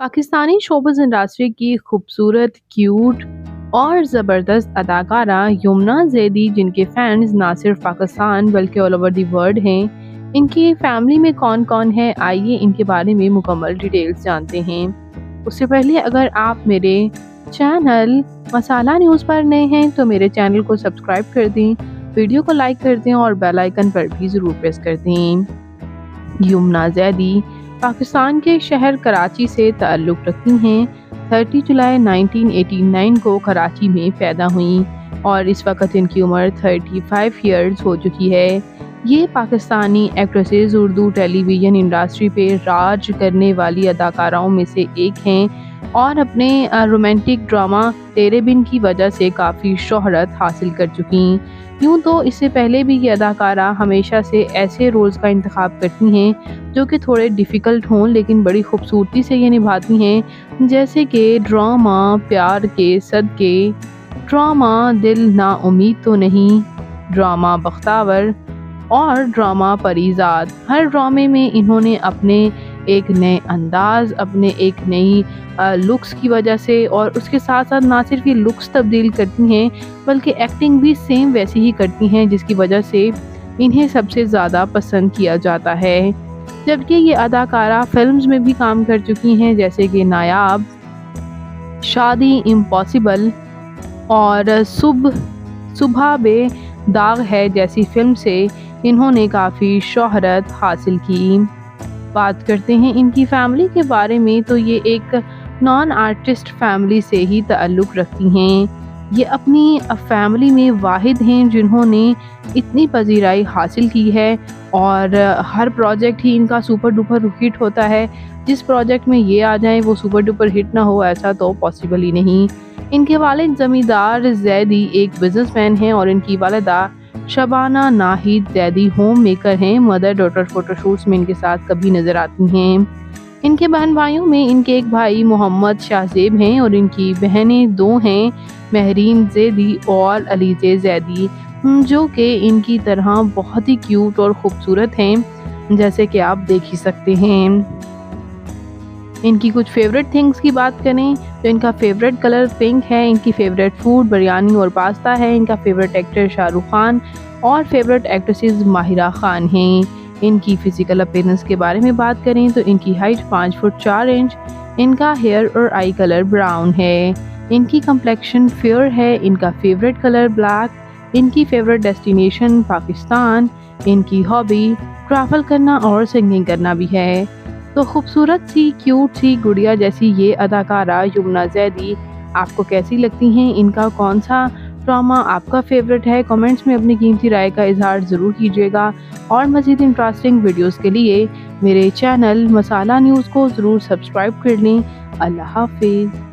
Pakistani showbiz industry की खूबसूरत, cute और ज़बरदस्त अदाकारा यमुना ज़ैदी, जिनके फैंस ना सिर्फ पाकिस्तान बल्कि ऑल ओवर द वर्ल्ड हैं। इनकी फैमिली में कौन-कौन है, आइए इनके बारे में मुकम्मल डिटेल्स जानते हैं। उससे पहले अगर आप मेरे चैनल मसाला न्यूज़ पर नए हैं तो मेरे चैनल को सब्सक्राइब कर दें, वीडियो को लाइक कर दें और बेल आइकन पर भी ज़रूर प्रेस कर दें। यमुना ज़ैदी पाकिस्तान के शहर कराची से ताल्लुक़ रखती हैं। 30 जुलाई 1989 को कराची में पैदा हुई और इस वक्त इनकी उम्र 35 ईयर्स हो चुकी है। ये Pakistani actresses Urdu television industry पे राज करने वाली अदाकाराओं में से एक हैं और अपने रोमांटिक ड्रामा तेरे बिन की वजह से काफ़ी शोहरत हासिल कर चुकी। यूँ तो इससे पहले भी ये अदाकारा हमेशा से ऐसे रोल्स का इंतखाब करती हैं जो कि थोड़े डिफ़िकल्ट हों, लेकिन बड़ी खूबसूरती से ये निभाती हैं, जैसे कि ड्रामा प्यार के सदके, ड्रामा दिल ना उम्मीद तो नहीं, ड्रामा बख्तावर और ड्रामा परीज़ाद। हर ड्रामे में इन्होंने अपने एक नए अंदाज़, अपने एक नई लुक्स की वजह से, और उसके साथ-साथ ना सिर्फ ये लुक्स तब्दील करती हैं बल्कि एक्टिंग भी सेम वैसी ही करती हैं, जिसकी वजह से इन्हें सबसे ज़्यादा पसंद किया जाता है। जबकि ये अदाकारा फ़िल्म्स में भी काम कर चुकी हैं, जैसे कि नायाब, शादी इम्पॉसिबल और सुबह बे दाग है जैसी फ़िल्म से इन्होंने काफ़ी शोहरत हासिल की। बात करते हैं इनकी फैमिली के बारे में, तो ये एक नॉन आर्टिस्ट फैमिली से ही ताल्लुक़ रखती हैं। ये अपनी फैमिली में वाहिद हैं जिन्होंने इतनी पज़ीराई हासिल की है और हर प्रोजेक्ट ही इनका सुपर डुपर हिट होता है। जिस प्रोजेक्ट में ये आ जाएँ वो सुपर डुपर हिट ना हो, ऐसा तो पॉसिबल ही नहीं। इनके वालिद ज़मींदार ज़ैदी एक बिज़नेसमैन हैं और इनकी वालिदा शबाना नाहिद ज़ैदी होम मेकर हैं। मदर डॉटर फ़ोटोशूट्स में इनके साथ कभी नज़र आती हैं। इनके बहन भाइयों में इनके एक भाई मोहम्मद शाहज़ेब हैं और इनकी बहनें दो हैं, महरीन ज़ैदी और अलीज़े ज़ैदी, जो कि इनकी तरह बहुत ही क्यूट और ख़ूबसूरत हैं, जैसे कि आप देख ही सकते हैं। इनकी कुछ फेवरेट थिंग्स की बात करें तो इनका फेवरेट कलर पिंक है, इनकी फेवरेट फूड बिरयानी और पास्ता है, इनका फेवरेट एक्टर शाहरुख खान और फेवरेट एक्ट्रेसेस माहिरा खान हैं। इनकी फ़िज़िकल अपीयरेंस के बारे में बात करें तो इनकी हाइट 5 फुट 4 इंच, इनका हेयर और आई कलर ब्राउन है, इनकी कम्प्लेक्शन फेयर है, इनका फेवरेट कलर ब्लैक, इनकी फेवरेट डेस्टिनेशन पाकिस्तान, इनकी हॉबी ट्रैवल करना और सिंगिंग करना भी है। तो खूबसूरत सी, क्यूट सी गुड़िया जैसी ये अदाकारा यमुना ज़ैदी आपको कैसी लगती हैं? इनका कौन सा ड्रामा आपका फेवरेट है? कमेंट्स में अपनी कीमती राय का इज़हार ज़रूर कीजिएगा और मज़ीद इंटरेस्टिंग वीडियोस के लिए मेरे चैनल मसाला न्यूज़ को ज़रूर सब्सक्राइब कर लें। अल्लाह हाफ़िज़।